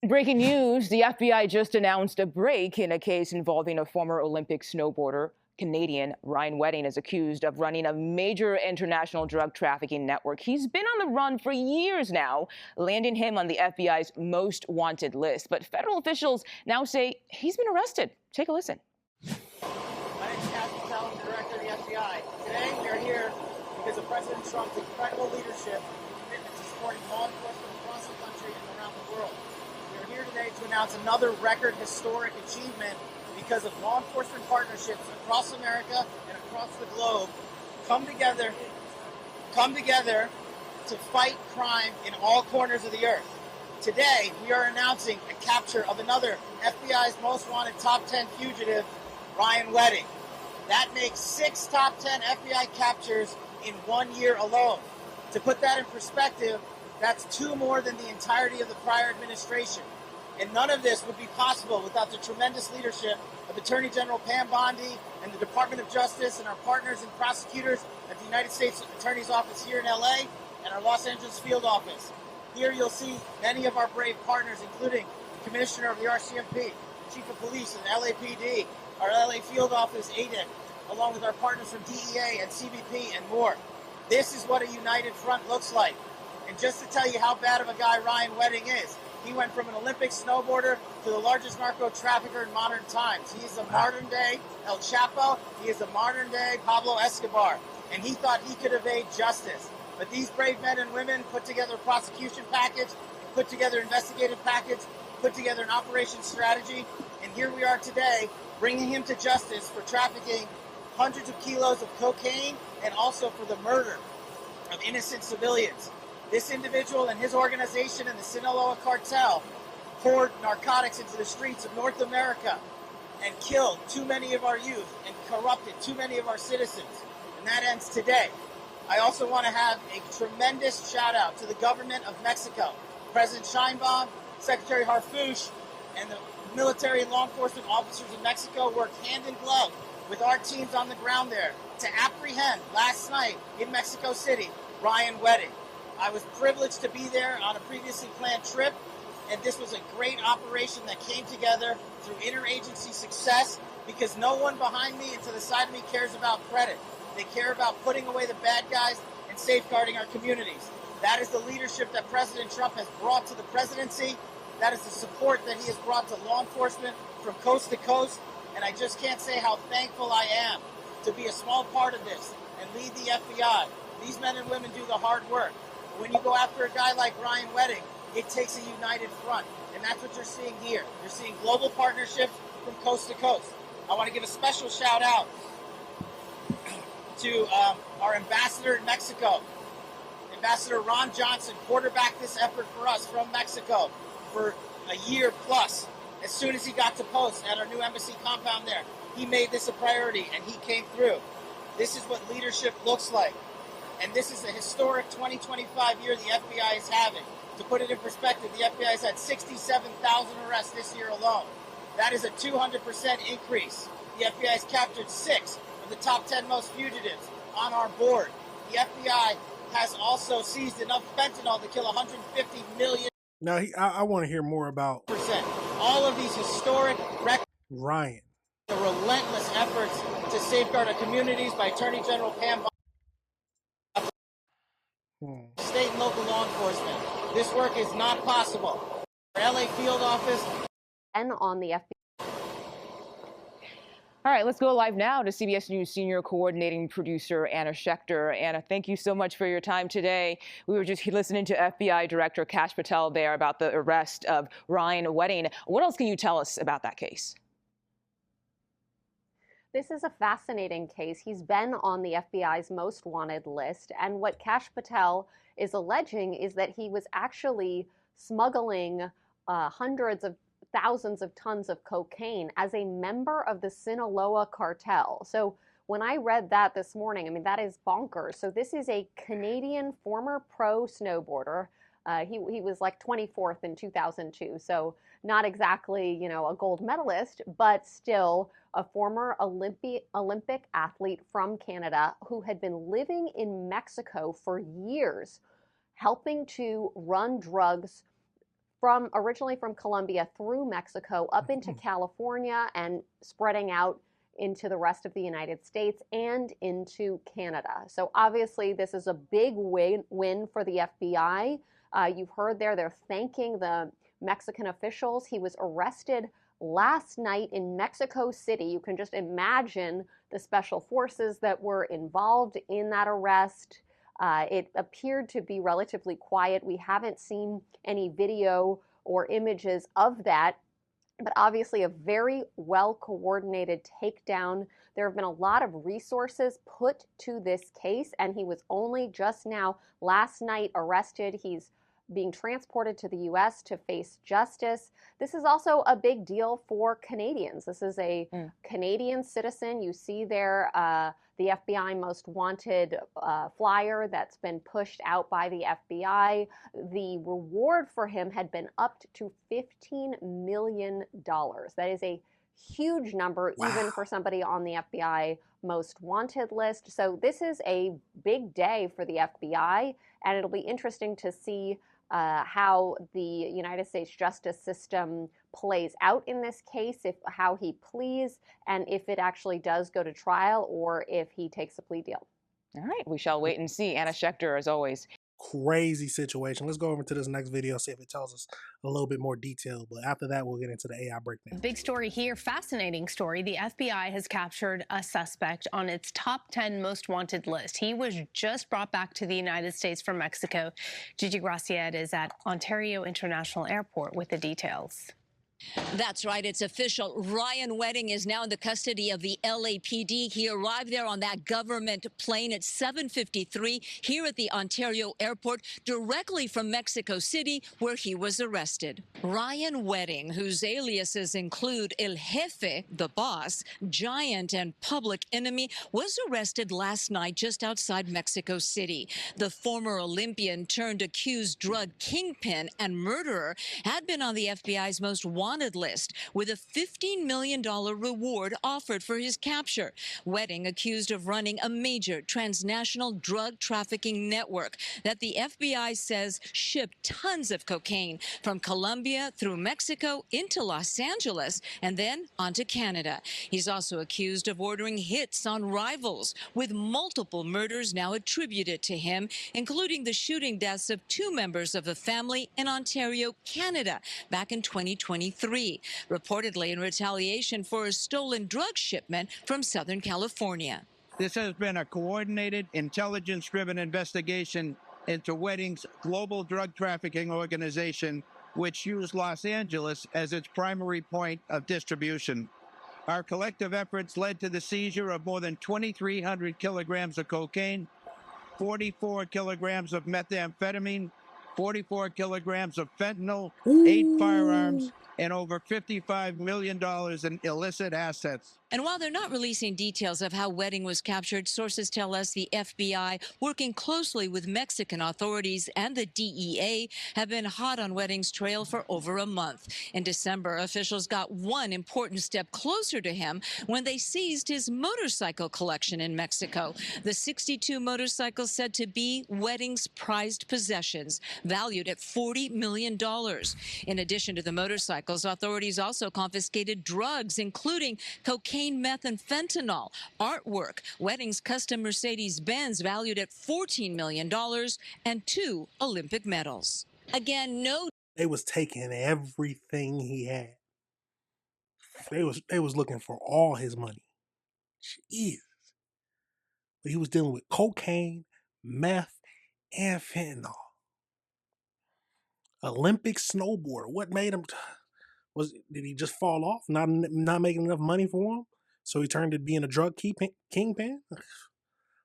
Breaking news, the FBI just announced a break in a case involving a former Olympic snowboarder. Canadian Ryan Wedding is accused of running a major international drug trafficking network. He's been on the run for years now, landing him on the FBI's most wanted list. But federal officials now say he's been arrested. Take a listen. My name is Cartel, I'm the director of the FBI. Today we are here because of President Trump's incredible leadership and commitment to supporting law enforcement across the country and around the world. We are here today to announce another record historic achievement because of law enforcement partnerships across America and across the globe come together to fight crime in all corners of the earth. Today, we are announcing a capture of another FBI's most wanted top 10 fugitive, Ryan Wedding. That makes 6 top 10 FBI captures in 1 year alone. To put that in perspective, that's 2 more than the entirety of the prior administration. And none of this would be possible without the tremendous leadership of Attorney General Pam Bondi and the Department of Justice and our partners and prosecutors at the United States Attorney's Office here in LA and our Los Angeles field office. Here you'll see many of our brave partners, including the Commissioner of the RCMP, Chief of Police and LAPD, our LA field office, ADIC, along with our partners from DEA and CBP and more. This is what a united front looks like. And just to tell you how bad of a guy Ryan Wedding is, he went from an Olympic snowboarder to the largest narco trafficker in modern times. He is a modern-day El Chapo. He is a modern-day Pablo Escobar. And he thought he could evade justice. But these brave men and women put together a prosecution package, put together an investigative package, put together an operation strategy. And here we are today, bringing him to justice for trafficking hundreds of kilos of cocaine and also for the murder of innocent civilians. This individual and his organization and the Sinaloa Cartel poured narcotics into the streets of North America and killed too many of our youth and corrupted too many of our citizens. And that ends today. I also want to have a tremendous shout out to the government of Mexico. President Sheinbaum, Secretary Harfuch, and the military and law enforcement officers in Mexico worked hand in glove with our teams on the ground there to apprehend last night in Mexico City, Ryan Wedding. I was privileged to be there on a previously planned trip, and this was a great operation that came together through interagency success because no one behind me and to the side of me cares about credit. They care about putting away the bad guys and safeguarding our communities. That is the leadership that President Trump has brought to the presidency. That is the support that he has brought to law enforcement from coast to coast. And I just can't say how thankful I am to be a small part of this and lead the FBI. These men and women do the hard work. When you go after a guy like Ryan Wedding, it takes a united front. And that's what you're seeing here. You're seeing global partnerships from coast to coast. I want to give a special shout out to our ambassador in Mexico. Ambassador Ron Johnson quarterbacked this effort for us from Mexico for a year plus. As soon as he got to post at our new embassy compound there, he made this a priority and he came through. This is what leadership looks like. And this is a historic 2025 year the FBI is having. To put it in perspective, the FBI has had 67,000 arrests this year alone. That is a 200% increase. The FBI has captured 6 of the top 10 most fugitives on our board. The FBI has also seized enough fentanyl to kill 150 million. Now, I want to hear more about all of these historic records. Ryan. The relentless efforts to safeguard our communities by Attorney General Pam Bondi. State and local law enforcement. This work is not possible. Our LA field office. And on the FBI. All right, let's go live now to CBS News senior coordinating producer Anna Schechter. Anna, thank you so much for your time today. We were just listening to FBI Director Kash Patel there about the arrest of Ryan Wedding. What else can you tell us about that case? This is a fascinating case. He's been on the FBI's most wanted list. And what Kash Patel is alleging is that he was actually smuggling hundreds of thousands of tons of cocaine as a member of the Sinaloa Cartel. So when I read that this morning, I mean, that is bonkers. So this is a Canadian former pro snowboarder. He was like 24th in 2002. So not exactly, you know, a gold medalist, but still a former Olympic athlete from Canada who had been living in Mexico for years, helping to run drugs originally from Colombia through Mexico up into California and spreading out into the rest of the United States and into Canada. So obviously this is a big win for the FBI. You've heard they're thanking the Mexican officials. He was arrested last night in Mexico City. You can just imagine the special forces that were involved in that arrest. It appeared to be relatively quiet. We haven't seen any video or images of that, but obviously a very well-coordinated takedown. There have been a lot of resources put to this case, and he was only just now, last night, arrested. He's being transported to the U.S. to face justice. This is also a big deal for Canadians. This is a Canadian citizen. You see there the FBI most wanted flyer that's been pushed out by the FBI. The reward for him had been up to $15 million. That is a huge number, even for somebody on the FBI most wanted list. So this is a big day for the FBI, and it'll be interesting to see how the United States justice system plays out in this case, how he pleads, and if it actually does go to trial or if he takes a plea deal. All right, we shall wait and see. Anna Schechter, as always. Crazy situation. Let's go over to this next video, see if it tells us a little bit more detail. But after that, we'll get into the AI breakdown. Big story here, fascinating story. The FBI has captured a suspect on its top 10 most wanted list. He was just brought back to the United States from Mexico. Gigi Graciet is at Ontario International Airport with the details. That's right. It's official. Ryan Wedding is now in the custody of the LAPD. He arrived there on that government plane at 7:53 here at the Ontario airport, directly from Mexico City, where he was arrested. Ryan Wedding, whose aliases include El Jefe, the boss, Giant, and Public Enemy, was arrested last night just outside Mexico City. The former Olympian turned accused drug kingpin and murderer had been on the FBI's most wanted list, with a $15 million reward offered for his capture. Wedding accused of running a major transnational drug trafficking network that the FBI says shipped tons of cocaine from Colombia through Mexico into Los Angeles and then onto Canada. He's also accused of ordering hits on rivals, with multiple murders now attributed to him, including the shooting deaths of 2 members of the family in Ontario, Canada, back in 2023. Reportedly in retaliation for a stolen drug shipment from Southern California. This has been a coordinated, intelligence-driven investigation into Wedding's global drug trafficking organization, which used Los Angeles as its primary point of distribution. Our collective efforts led to the seizure of more than 2,300 kilograms of cocaine, 44 kilograms of methamphetamine, 44 kilograms of fentanyl, 8 firearms, and over $55 million in illicit assets. And while they're not releasing details of how Wedding was captured, sources tell us the FBI, working closely with Mexican authorities and the DEA, have been hot on Wedding's trail for over a month. In December, officials got one important step closer to him when they seized his motorcycle collection in Mexico. The 62 motorcycles said to be Wedding's prized possessions, valued at $40 million. In addition to the motorcycles, authorities also confiscated drugs, including cocaine, meth, and fentanyl, artwork, Wedding's custom Mercedes-Benz valued at $14 million, and 2 Olympic medals. Again, no. They was taking everything he had. They was looking for all his money. Jeez. But he was dealing with cocaine, meth, and fentanyl. Olympic snowboarder. What made him? Did he just fall off? Not making enough money for him, so he turned to being a drug kingpin.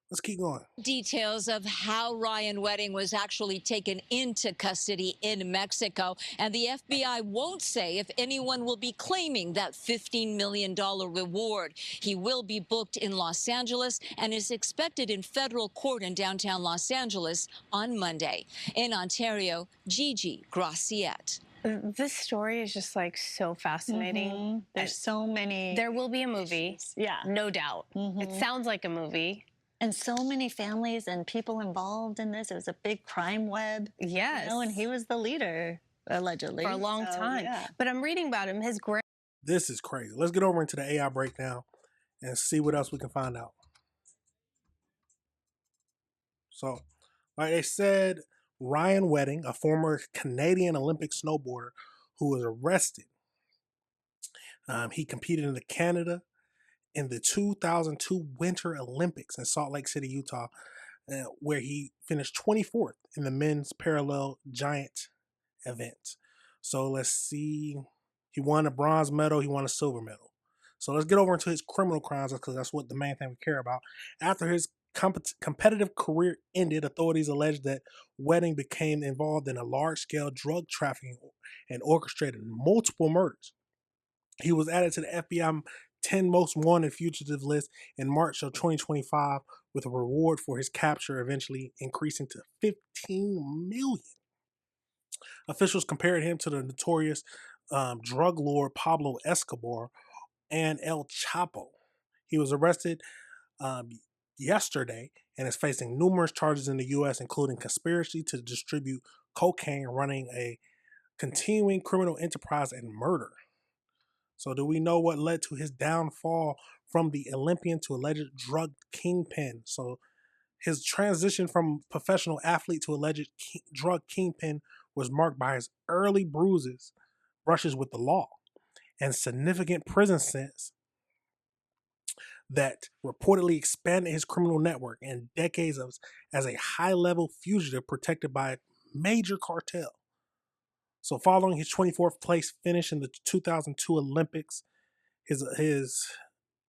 Let's keep going. Details of how Ryan Wedding was actually taken into custody in Mexico, and the FBI won't say if anyone will be claiming that $15 million reward. He will be booked in Los Angeles and is expected in federal court in downtown Los Angeles on Monday. In Ontario, Gigi Graciet. This story is just like so fascinating. There's so many. There will be a movie. Yeah. No doubt. It sounds like a movie. And so many families and people involved in this. It was a big crime web. Yes. And he was the leader. allegedly, for a long time. Yeah. But I'm reading about him. His This is crazy. Let's get over into the AI breakdown and see what else we can find out. So, like they said, Ryan Wedding, a former Canadian Olympic snowboarder who was arrested. He competed in Canada in the 2002 Winter Olympics in Salt Lake City, Utah, where he finished 24th in the men's parallel giant event. So let's see. He won a bronze medal. He won a silver medal. So let's get over into his criminal crimes because that's what the main thing we care about. After his competitive career ended, authorities alleged that Wedding became involved in a large-scale drug trafficking and orchestrated multiple murders. He was added to the FBI 10 most wanted fugitive list in March of 2025 with a reward for his capture eventually increasing to $15 million. Officials compared him to the notorious drug lord Pablo Escobar and El Chapo. He was arrested yesterday and is facing numerous charges in the U.S., including conspiracy to distribute cocaine, running a continuing criminal enterprise, and murder. So, do we know what led to his downfall from the Olympian to alleged drug kingpin? So, his transition from professional athlete to alleged drug kingpin was marked by his early bruises, brushes with the law, and significant prison sentence that reportedly expanded his criminal network and decades of as a high-level fugitive protected by a major cartel. So, following his 24th place finish in the 2002 Olympics, his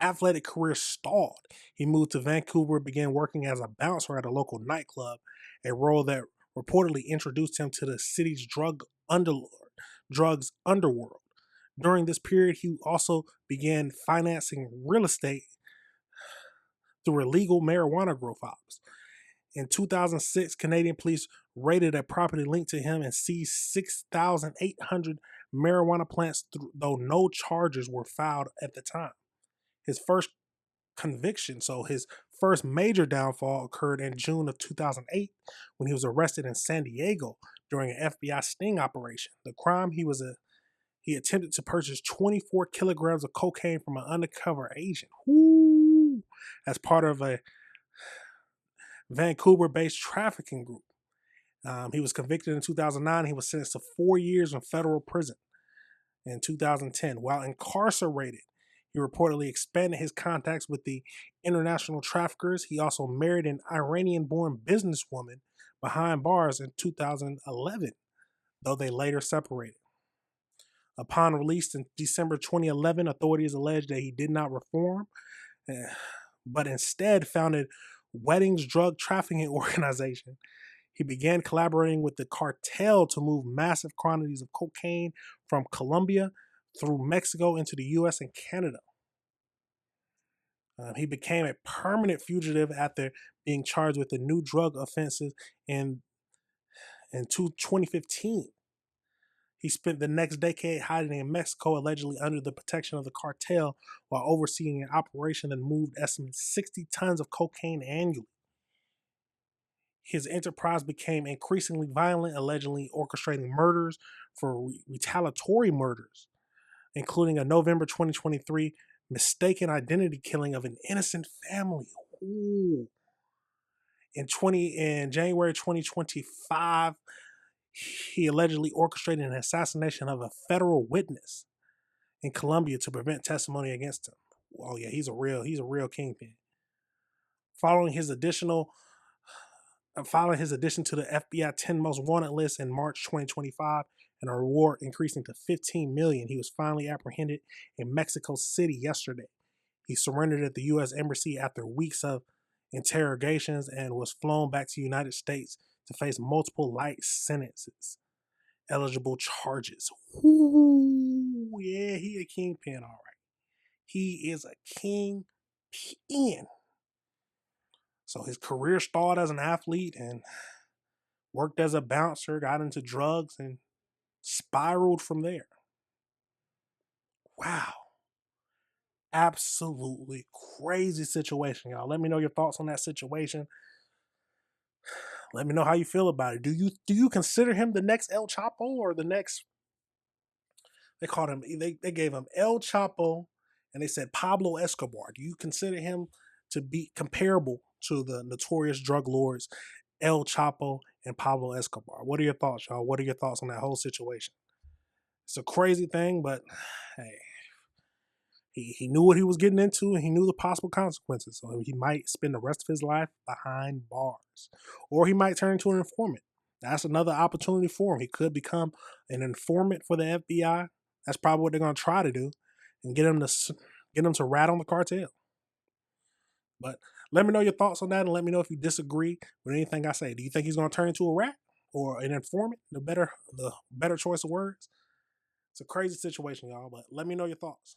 athletic career stalled. He moved to Vancouver, began working as a bouncer at a local nightclub, a role that reportedly introduced him to the city's drugs underworld. During this period, he also began financing real estate through illegal marijuana grow ops. In 2006, Canadian police raided a property linked to him and seized 6,800 marijuana plants, though no charges were filed at the time. His first conviction, so his first major downfall, occurred in June of 2008 when he was arrested in San Diego during an FBI sting operation. The crime, he attempted to purchase 24 kilograms of cocaine from an undercover agent. Woo! As part of a Vancouver-based trafficking group. He was convicted in 2009. He was sentenced to 4 years in federal prison in 2010. While incarcerated, he reportedly expanded his contacts with the international traffickers. He also married an Iranian-born businesswoman behind bars in 2011, though they later separated. Upon release in December 2011, authorities alleged that he did not reform, but instead founded Wedding's drug trafficking organization. He began collaborating with the Cartel to move massive quantities of cocaine from Colombia through Mexico into the U.S. and Canada. He became a permanent fugitive after being charged with the new drug offenses in 2015. He spent the next decade hiding in Mexico, allegedly under the protection of the cartel, while overseeing an operation that moved estimated 60 tons of cocaine annually. His enterprise became increasingly violent, allegedly orchestrating murders for retaliatory murders, including a November 2023 mistaken identity killing of an innocent family. Ooh. In January 2025, he allegedly orchestrated an assassination of a federal witness in Colombia to prevent testimony against him. Oh yeah, he's a real kingpin. Following his addition to the FBI 10 most wanted list in March 2025 and a reward increasing to $15 million, he was finally apprehended in Mexico City yesterday. He surrendered at the U.S. Embassy after weeks of interrogations and was flown back to the United States to face multiple light sentences. Eligible charges. Ooh, yeah, he a kingpin, all right. He is a kingpin. So his career started as an athlete and worked as a bouncer, got into drugs, and spiraled from there. Wow. Absolutely crazy situation, y'all. Let me know your thoughts on that situation. Let me know how you feel about it. Do you consider him the next El Chapo or the next? They called him. They gave him El Chapo, and they said Pablo Escobar. Do you consider him to be comparable to the notorious drug lords El Chapo and Pablo Escobar? What are your thoughts, y'all? What are your thoughts on that whole situation? It's a crazy thing, but hey, he knew what he was getting into and he knew the possible consequences. So he might spend the rest of his life behind bars, or he might turn into an informant. That's another opportunity for him. He could become an informant for the FBI. That's probably what they're going to try to do, and get him to rat on the cartel. But let me know your thoughts on that, and let me know if you disagree with anything I say. Do you think he's going to turn into a rat or an informant? The better choice of words. It's a crazy situation, y'all. But let me know your thoughts.